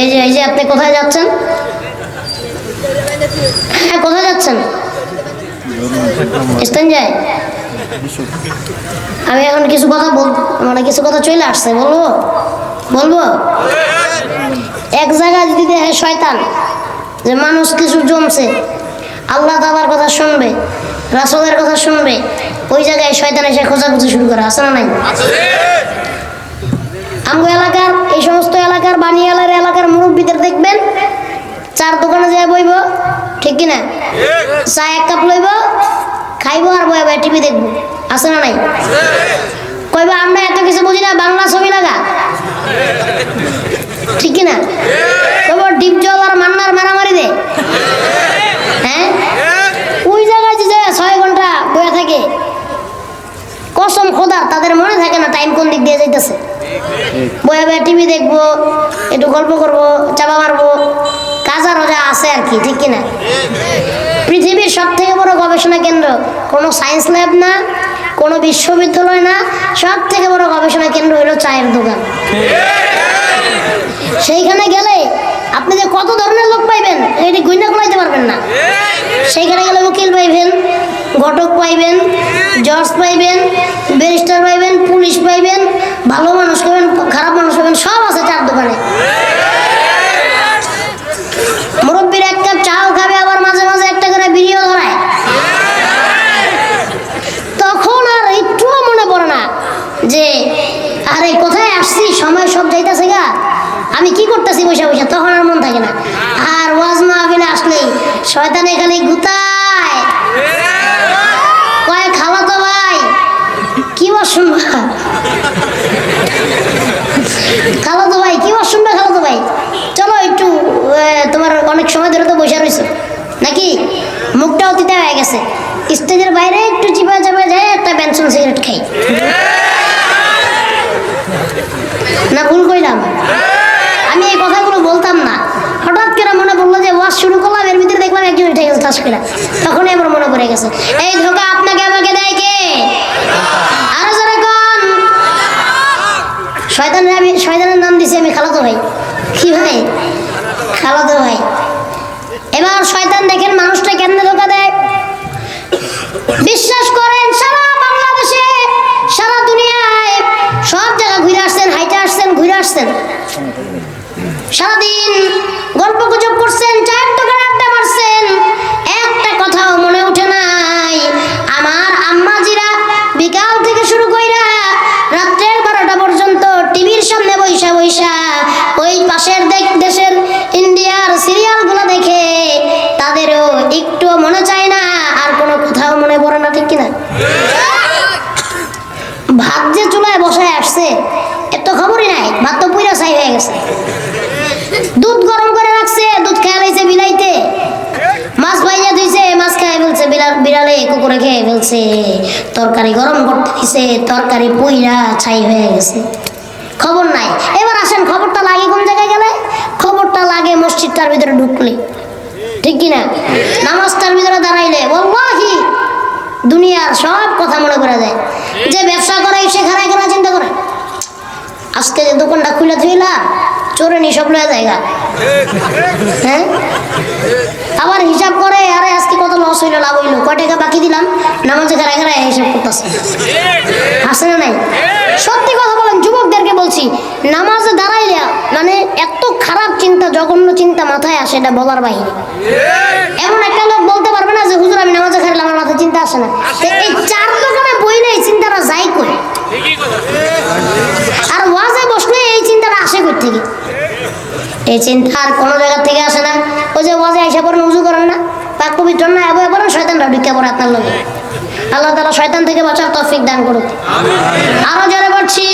এই যে আপনি কোথায় যাচ্ছেন? হ্যাঁ, কোথায় যাচ্ছেন? যায়। আমি এখন কিছু কথা মানে কিছু কথা চলে আসছে, বলবো। এক জায়গায় যদি দেখে শয়তান যে মানুষ কিছু জমছে, আল্লাহ তাআলার কথা শুনবে, রাসূলের কথা শুনবে, ওই জায়গায় শয়তান এসে খোঁজাখুঁজি শুরু করে, আছে না নাই? আমগো এলাকার এই সমস্ত এলাকার বানিয়ালার এলাকার মুরব্বীদের দেখবেন চার দোকানে যায় বইব, ঠিক কিনা? চা এক কাপ লইব, খাইবো আর বয়ে বয়ে টিভি দেখবো, আছে না নাই? কইবা আমরা এত কিছু বুঝি না, বাংলা ছবি লাগা, ঠিক কিনা? কইব ডিপ জল আর মান্নার মারামারি দে। হ্যাঁ, ওই জায়গায় যে 6 ঘন্টা বয়ে থাকে, কসম খোদার তাদের মনে থাকে না টাইম কোন দিক দিয়ে যাইতেছে। বয়ে বয়ে টিভি দেখবো, একটু গল্প করবো, চাপা মারবো, কাজা রোজা আছে আর কি, ঠিক কিনা? পৃথিবীর সব থেকে বড় গবেষণা কেন্দ্র কোনো সায়েন্স ল্যাব না, কোনো বিশ্ববিদ্যালয় না, সব থেকে বড় গবেষণা কেন্দ্র হলো চায়ের দোকান। সেইখানে গেলে আপনি যে কত ধরনের লোক পাইবেন এটি গুইনা গুলাইতে পারবেন না। সেইখানে গেলে উকিল পাইবেন, ঘটক পাইবেন, জজ পাইবেন, ব্যারিস্টার পাইবেন, পুলিশ পাইবেন, ভালো মানুষ পাইবেন, খারাপ মানুষ পাইবেন, সব আছে চার দোকানে। মুরব্বীর এক কাপ চাও খাবে, আবার মাঝে মাঝে একটা করে বিড়িও ধরায়। তখন আর একটুও মনে পড়ে না যে আরে কোথায় আসছি, সময় সব যাইতেছে গা, আমি কি করতেছি বসে বসে, তখন আর মন থাকে না। আর ওয়াজ মাহফিলে আসলেই শয়তানে খালি গুতায়, কয় খালাতো ভাই কি ওয়াজ শুনবা, খালাতো ভাই কি ওয়াজ শুনবা, খালাতো ভাই চলো একটু, তোমার অনেক সময় ধরে তো বসে রয়েছে নাকি, মুখটাও তিতা হয়ে গেছে, স্টেজের বাইরে একটু চিপা চাপা যায় একটা বেনসন সিগারেট খাই। না ভুল কইলাম? আমি এই কথাগুলো বলতাম না, হঠাৎ করে মনে পড়লো যে ওয়াজ শুরু করলাম, এর ভিতরে দেখলাম একজন উঠে গেছে ঠাস করে, তখনই আমার মনে পড়ে গেছে এই ধোকা আপনাকে আমাকে দেয় কে? আরো জোরে কোন? শয়তানের নাম দিছি আমি খালাতো ভাই। কি ভাই? খালাতো ভাই। এবার শয়তান দেখেন মানুষটা কেমনে ধোকা দেয়। বিশ্বাস করেন সারা বাংলাদেশে, সারা দুনিয়ায় সব জায়গা ঘুরে আসছেন, হাইটে আসছেন, ঘুরে আসছেন, সারাদিন গল্প গুজব করছেন, চায়ের দোকানে আড্ডা মারছেন, একটা কথাও মনে উঠে নাই আমার আম্মাজিরা বিকাল থেকে শুরু কইরা রাত্রের 12টা পর্যন্ত টিভির সামনে বইসা বইসা ওই পাশের দেশের ইন্ডিয়ার সিরিয়ালগুলো দেখে তাদেরও একটুও মনে চায় না, আর কোনো কোথাও মনে পড়ে না, ঠিক কিনা? ভাত যে চুলায় বসায় আসছে এত খবরই নাই, ভাত তো পুরা ছাই হয়ে গেছে। দুধ গরম করে রাখছে, দুধ খেয়ে লাইছে বিলাইতে, মাছ ভাইয়া ধুইছে, মাছ খেয়ে ফেলছে, বিড়ালে কুকুরে খেয়ে ফেলছে, তরকারি গরম করতে দিছে, তরকারি পুইরা ছাই হয়ে গেছে, খবর নাই। এবার আসেন খবরটা লাগে কোন জায়গায় গেলে? খবরটা লাগে মসজিদটার ভিতরে ঢুকলে, ঠিক কিনা? নামাজটার ভিতরে দাঁড়াইলে ওয়াল্লাহি দুনিয়ার সব কথা মনে করে যায়। যে ব্যবসা করে সে খারাপ খারাপ চিন্তা করে, আজকে যে দোকানটা খুলে থইলা চোরে নি সব লয়ে জায়গা, হ্যাঁ, আবার হিসাব করে আরে আজকে কত লস হইলো, লাভ হইলো, কয় টাকা বাকি দিলাম, নামাজে খারাপ খারাপ হিসাব করতেছে, আসে না নাই? সত্যি কথা বলেন, যুবকদেরকে বলছি, নামাজে দাঁড়াইলে মানে এত খারাপ চিন্তা, জঘন্য চিন্তা মাথায় আসে, এটা বলার বাহিরে। এমন একটা লোক বলতে পারবে না যে হুজুর আমি নামাজে খাইলে আমার মাথায় চিন্তা আসে না। এই চার দোকানে বইলে এই চিন্তাটা যাই করে, আর ওয়াজে বসলে এই চিন্তাটা আসে কই থেকে? এই চিন্তা আর কোনো জায়গা থেকে আসে না। ওই যে ওয়াজে আইসা পড়েন, উজু করেন না, পাক পবিত্র না, এবার পড়েন, শয়তানরা ঢুকে পড়ে আপনার লগে। আল্লাহ তাআলা শয়তান থেকে বাঁচার তৌফিক দান করুক। আরো জোরে বলছি।